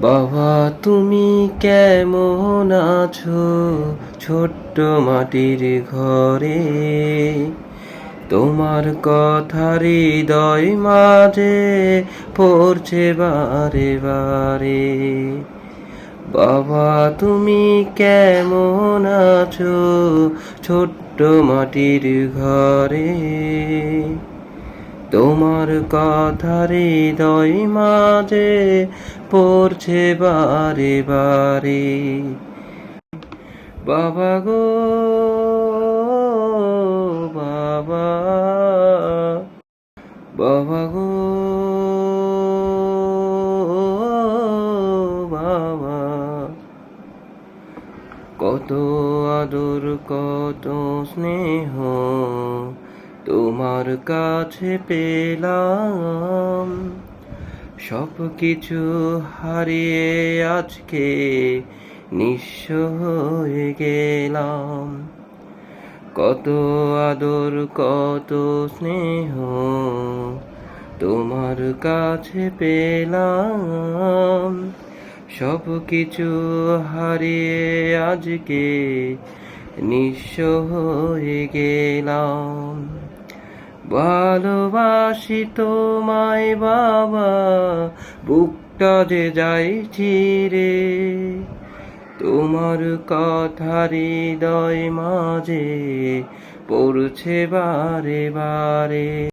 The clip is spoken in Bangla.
বাবা তুমি কেমন আছো ছোট্ট মাটির ঘরে? তোমার কথা হৃদয় মাঝে পড়ছে বারে বারে। বাবা তুমি কেমন আছো ছোট্ট মাটির ঘরে? তোমার কথা হৃদয় মাঝে পড়ছে বারে বারে। বাবা গো বাবা, বাবা গো বাবা, কত আদর কত স্নেহ তোমার কাছে পেলাম। সব কিছু হারিয়ে আজকে নিঃস্ব হয়ে গেলাম। কত আদর কত স্নেহ তোমার কাছে পেলাম। সব কিছু হারিয়ে আজকে নিঃস্ব হয়ে গেলাম। ভালোবাসি তোমায় বাবা, বুকটা যে যাই ছিঁড়ে। তোমার কথা হৃদয় মাঝে পড়ছে বারে বারে।